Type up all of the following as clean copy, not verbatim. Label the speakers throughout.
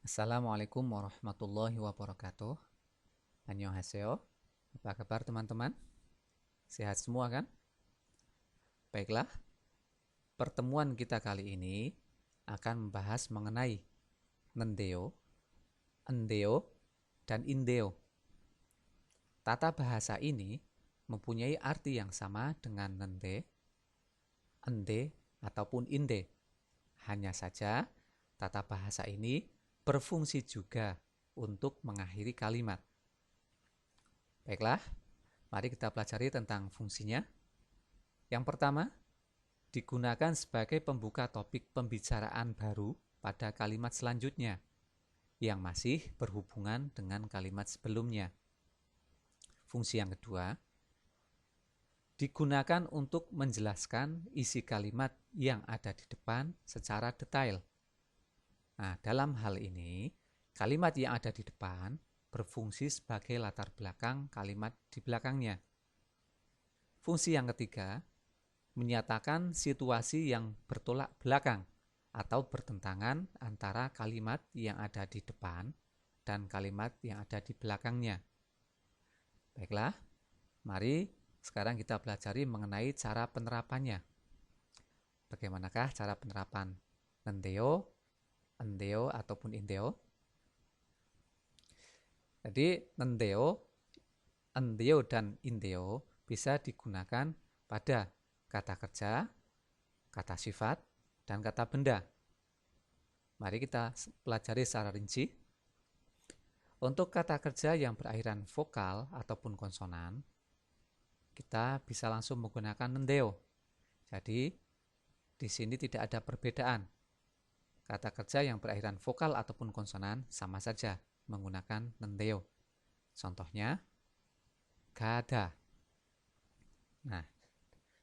Speaker 1: Assalamualaikum warahmatullahi wabarakatuh. Annyeonghaseyo. Apa kabar teman-teman? Sehat semua kan? Baiklah, pertemuan kita kali ini akan membahas mengenai nendeo, endeo, dan indeo. Tata bahasa ini mempunyai arti yang sama dengan nende, ende, ataupun inde. Hanya saja tata bahasa ini berfungsi juga untuk mengakhiri kalimat. Baiklah, mari kita pelajari tentang fungsinya. Yang pertama, digunakan sebagai pembuka topik pembicaraan baru pada kalimat selanjutnya yang masih berhubungan dengan kalimat sebelumnya. Fungsi yang kedua, digunakan untuk menjelaskan isi kalimat yang ada di depan secara detail. Nah, dalam hal ini, kalimat yang ada di depan berfungsi sebagai latar belakang kalimat di belakangnya. Fungsi yang ketiga, menyatakan situasi yang bertolak belakang atau bertentangan antara kalimat yang ada di depan dan kalimat yang ada di belakangnya. Baiklah, mari sekarang kita pelajari mengenai cara penerapannya. Bagaimanakah cara penerapan nendeo, endeo, ataupun indeo? Jadi nendeo, endeo, dan indeo bisa digunakan pada kata kerja, kata sifat, dan kata benda. Mari kita pelajari secara rinci. Untuk kata kerja yang berakhiran vokal ataupun konsonan, kita bisa langsung menggunakan nendeo. Jadi, di sini tidak ada perbedaan. Kata kerja yang berakhiran vokal ataupun konsonan sama saja menggunakan nendeo. Contohnya, gada. Nah,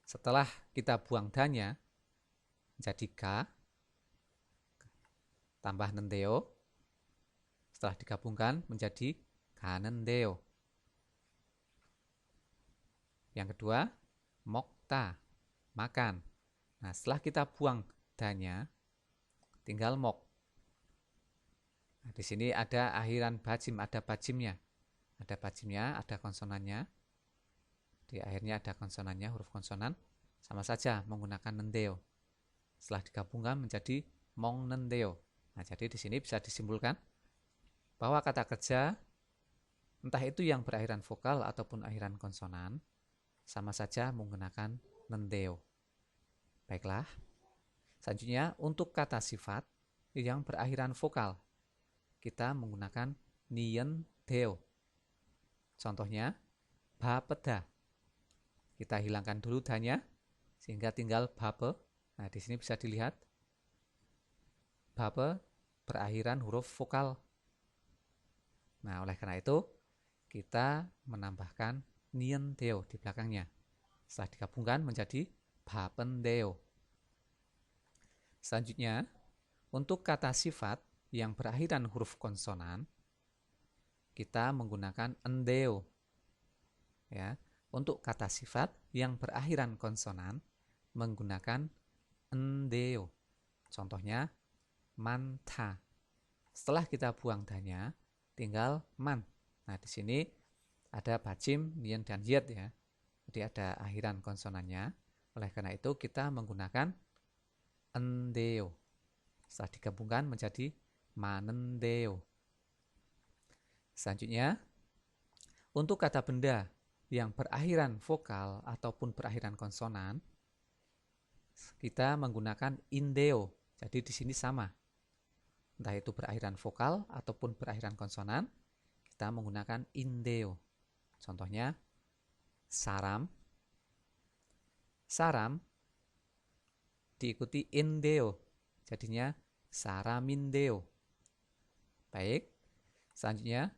Speaker 1: setelah kita buang danya menjadi ga, tambah nendeo, setelah digabungkan menjadi ganendeo. Yang kedua, mokta, makan. Nah, setelah kita buang danya, tinggal mok. Nah, di sini ada akhiran bajim, ada bajimnya. Ada bajimnya, ada konsonannya. Di akhirnya ada konsonannya, huruf konsonan. Sama saja menggunakan nendeo. Setelah digabungkan menjadi mong nendeo. Nah, jadi di sini bisa disimpulkan bahwa kata kerja, entah itu yang berakhiran vokal ataupun akhiran konsonan, sama saja menggunakan nendeo. Baiklah, selanjutnya untuk kata sifat yang berakhiran vokal, kita menggunakan nien deo. Contohnya, bapeda. Kita hilangkan dulu danya, sehingga tinggal bape. Nah, di sini bisa dilihat, bape berakhiran huruf vokal. Nah, oleh karena itu, kita menambahkan nien deo di belakangnya. Setelah digabungkan menjadi bapendeo. Selanjutnya, untuk kata sifat yang berakhiran huruf konsonan, kita menggunakan endeo. Ya, untuk kata sifat yang berakhiran konsonan, menggunakan endeo. Contohnya, manta. Setelah kita buang danya, tinggal man. Nah, di sini ada bajim, nien, dan yet ya. Jadi ada akhiran konsonannya. Oleh karena itu kita menggunakan endeo. Setelah digabungkan menjadi manendeo. Selanjutnya, untuk kata benda yang berakhiran vokal ataupun berakhiran konsonan, kita menggunakan indeo. Jadi di sini sama. Entah itu berakhiran vokal ataupun berakhiran konsonan, kita menggunakan indeo. Contohnya, saram. Saram diikuti indeo. Jadinya saramindeo. Baik, selanjutnya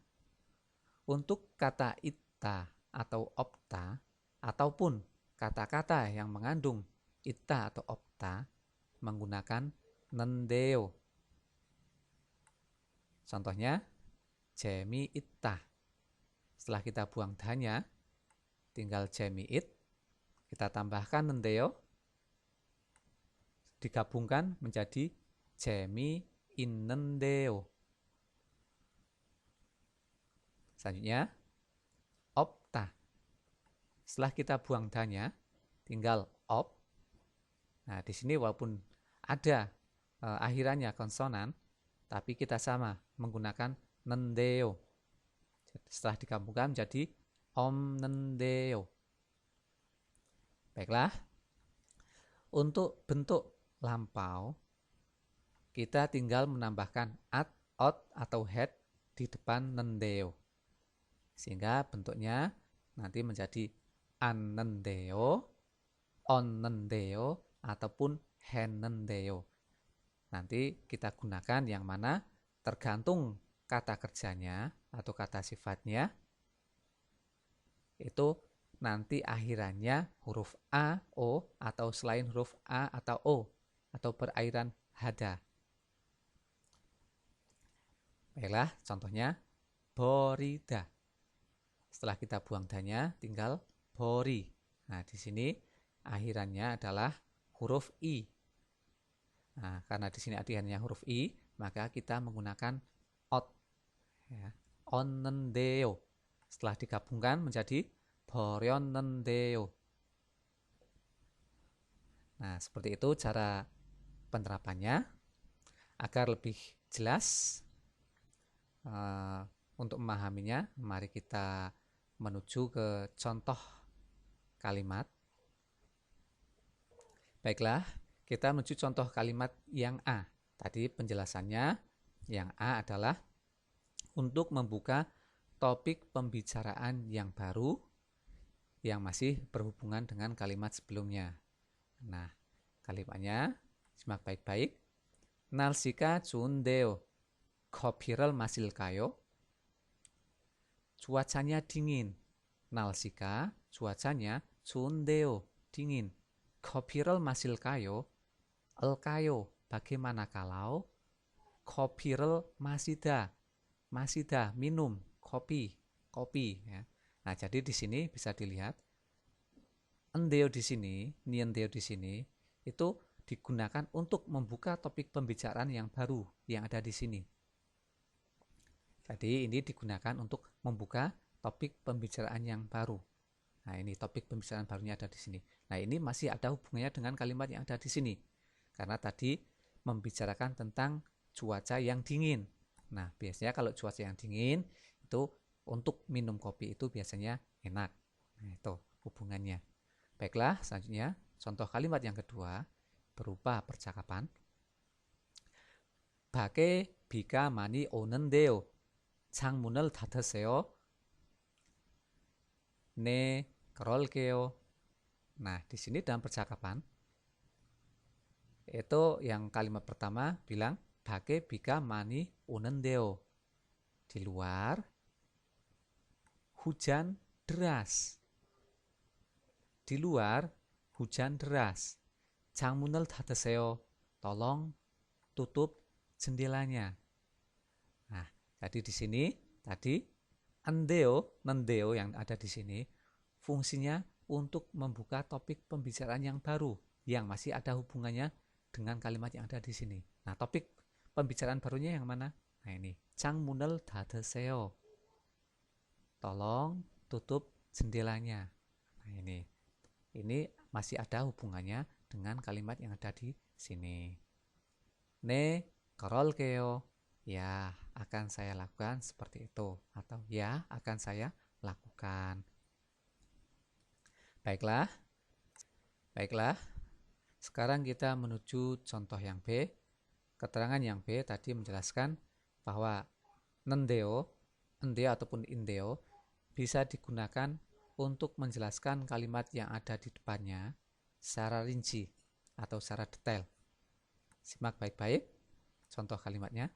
Speaker 1: untuk kata ita atau opta ataupun kata-kata yang mengandung ita atau opta menggunakan nendeo. Contohnya, jemi ita. Setelah kita buang danya, tinggal jemi it. Kita tambahkan nendeo, digabungkan menjadi jemi inendeo. Selanjutnya opta. Setelah kita buang danya, tinggal op. Nah, di sini walaupun ada akhirannya konsonan, tapi kita sama menggunakan nendeo. Setelah digabungkan menjadi omnendeo. Baiklah, untuk bentuk lampau, kita tinggal menambahkan at, ot, atau head di depan nendeo. Sehingga bentuknya nanti menjadi annendeo, onnendeo, ataupun hennendeo. Nanti kita gunakan yang mana tergantung kata kerjanya atau kata sifatnya. Itu nanti akhirannya huruf A, O, atau selain huruf A atau O, atau berakhiran hada. Baiklah, contohnya borida. Setelah kita buang danya, tinggal bori. Nah, di sini akhirannya adalah huruf I. Nah, karena di sini akhirannya huruf I, maka kita menggunakan ot. Ya, onnendeo. Setelah digabungkan menjadi boryonnendeo. Nah, seperti itu cara penerapannya. Agar lebih jelas untuk memahaminya, mari kita menuju ke contoh kalimat. Baiklah, kita menuju contoh kalimat yang A. Tadi penjelasannya yang A adalah untuk membuka topik pembicaraan yang baru yang masih berhubungan dengan kalimat sebelumnya. Nah, kalimatnya simak baik-baik. 날씨가 좋은데요. 커피를 마실까요? Cuacanya dingin. 날씨가 cuacanya 좋은데요. dingin. 커피를 마실까요? Elkayo, bagaimana kalau kopi를 마시다. Masida, minum, kopi ya. Nah, jadi di sini bisa dilihat endeo di sini, niendeo di sini itu digunakan untuk membuka topik pembicaraan yang baru yang ada di sini. Jadi ini digunakan untuk membuka topik pembicaraan yang baru. Nah, ini topik pembicaraan barunya ada di sini. Nah, ini masih ada hubungannya dengan kalimat yang ada di sini. Karena tadi membicarakan tentang cuaca yang dingin. Nah, biasanya kalau cuaca yang dingin itu untuk minum kopi itu biasanya enak. Nah, itu hubungannya. Baiklah, selanjutnya contoh kalimat yang kedua berupa percakapan. 밖에 비가 많이 오는데요. 창문을 닫으세요. 네, 그럴게요. Nah, di sini dalam percakapan itu yang kalimat pertama bilang 밖에 비가 많이 오는데요. Di luar hujan deras. Di luar hujan deras. 창문을 닫으세요. Tolong tutup jendelanya. Nah, jadi di sini tadi endeo, nendeo yang ada di sini fungsinya untuk membuka topik pembicaraan yang baru yang masih ada hubungannya dengan kalimat yang ada di sini. Nah, topik pembicaraan barunya yang mana? Nah, ini 창문을 닫으세요. Tolong tutup jendelanya. Nah, ini masih ada hubungannya dengan kalimat yang ada di sini. 네, 그럴게요. Ya, akan saya lakukan seperti itu. Atau ya, akan saya lakukan. Baiklah. Sekarang kita menuju contoh yang B. Keterangan yang B tadi menjelaskan bahwa nendeo ataupun indeo bisa digunakan untuk menjelaskan kalimat yang ada di depannya secara rinci atau secara detail. Simak baik-baik contoh kalimatnya.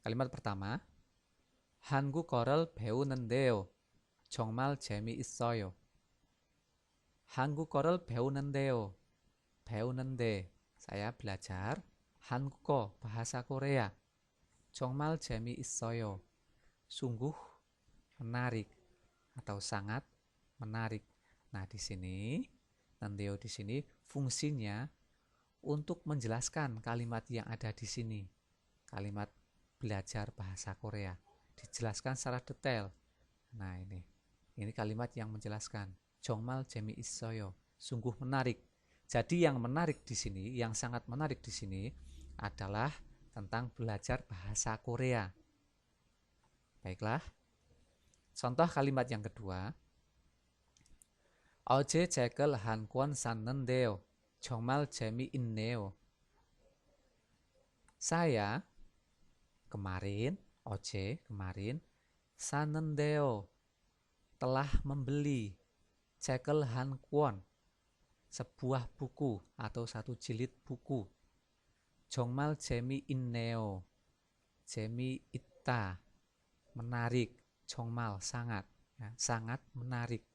Speaker 1: Kalimat pertama, 한국어를 배우는데요. 정말 재미있어요. 한국어를 배우는데요. 배우는데, saya belajar 한국어, bahasa Korea. 정말 재미있어요. Sungguh menarik atau sangat menarik. Nah, di sini nendeo di sini fungsinya untuk menjelaskan kalimat yang ada di sini. Kalimat belajar bahasa Korea. dijelaskan secara detail. Nah, ini kalimat yang menjelaskan. Jongmal jemi isoyo, sungguh menarik. Jadi yang menarik di sini, yang sangat menarik di sini adalah tentang belajar bahasa Korea. Baiklah. Contoh kalimat yang kedua. 어제 책을 한 권 샀는데요. 정말 재미있네요. Saya kemarin 샀는데요. telah membeli 책을 한 권, sebuah buku atau satu jilid buku. 정말 재미있네요. 재미있다, menarik. 정말 sangat, ya, sangat menarik.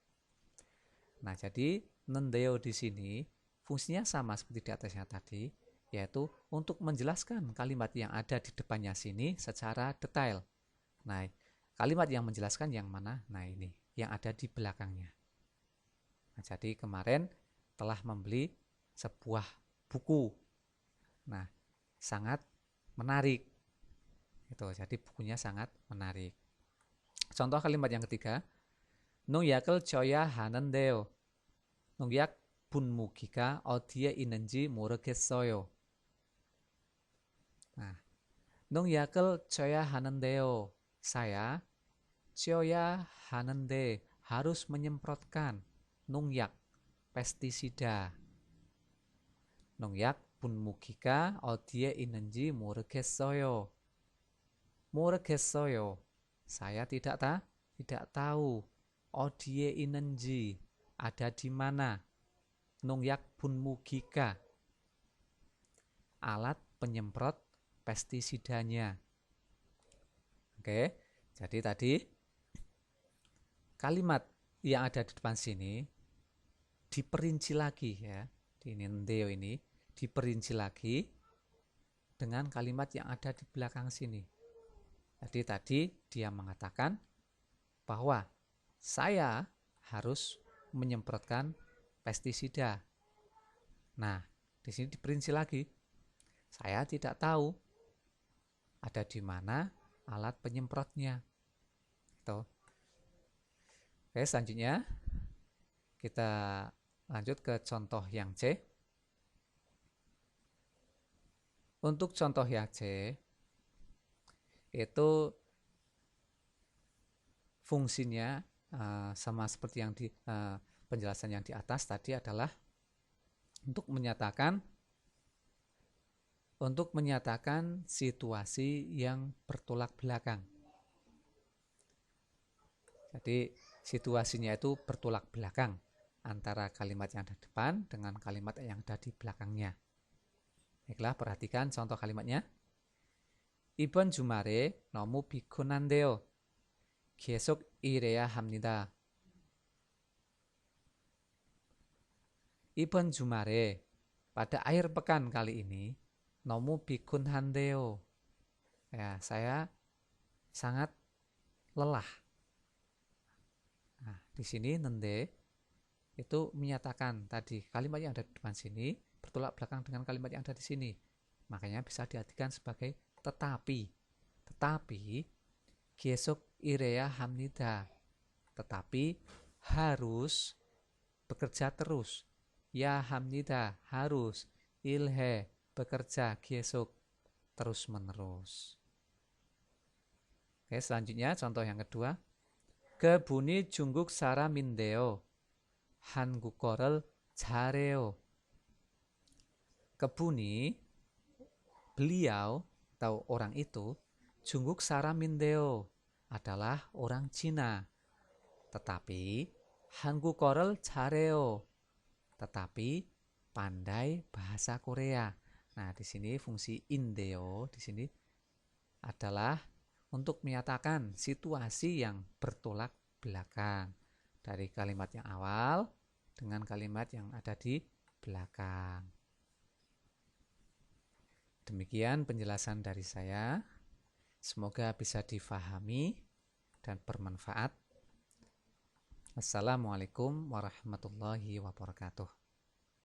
Speaker 1: Nah, jadi nendeo di sini fungsinya sama seperti di atasnya tadi, yaitu untuk menjelaskan kalimat yang ada di depannya sini secara detail. Nah, kalimat yang menjelaskan yang mana? Nah, ini yang ada di belakangnya. Nah, jadi kemarin telah membeli sebuah buku. Nah, sangat menarik. Itu, jadi bukunya sangat menarik. Contoh kalimat yang ketiga. 농약을 줘야 하는데요. 농약 분무기가 어디에 있는지 모르겠어요. Nah, 농약을 줘야 하는데요. Saya 줘야 하는데 harus menyemprotkan 농약, pestisida. 농약 분무기가 어디에 있는지 모르겠어요. 모르겠어요. Saya tidak tahu. 어디에 있는지, ada di mana. 농약 분무기가, alat penyemprot pestisidanya. Oke, jadi tadi kalimat yang ada di depan sini diperinci lagi, ya. Di nendeo ini diperinci lagi dengan kalimat yang ada di belakang sini. Jadi tadi dia mengatakan bahwa saya harus menyemprotkan pestisida. Nah, di sini diperinci lagi. Saya tidak tahu ada di mana alat penyemprotnya. Gitu. Oke, selanjutnya kita lanjut ke contoh yang C. Untuk contoh yang C itu fungsinya sama seperti yang di penjelasan yang di atas tadi adalah untuk menyatakan situasi yang bertolak belakang. Jadi situasinya itu bertolak belakang antara kalimat yang ada di depan dengan kalimat yang ada di belakangnya. Baiklah, perhatikan contoh kalimatnya. 이번 주말에 너무 피곤한데요. 계속 일해야 합니다. 이번 주말에, pada akhir pekan kali ini, 너무 피곤한데요. Ya, saya sangat lelah. Nah, di sini nende itu menyatakan tadi kalimat yang ada di depan sini bertolak belakang dengan kalimat yang ada di sini. Makanya bisa diartikan sebagai tetapi. 계속 일해야 합니다. Tetapi harus bekerja terus. Ya 합니다. harus. 일해 bekerja. 계속 terus menerus. Oke, selanjutnya contoh yang kedua. 그분이 중국 사람인데요. 한국어를 잘해요. 그분이, beliau atau orang itu, 중국 사람인데요, adalah orang Cina. Tetapi 한국어를 잘해요. Tetapi pandai bahasa Korea. Nah, di sini fungsi indeo di sini adalah untuk menyatakan situasi yang bertolak belakang dari kalimat yang awal dengan kalimat yang ada di belakang. Demikian penjelasan dari saya. Semoga bisa difahami dan bermanfaat. Assalamualaikum warahmatullahi wabarakatuh.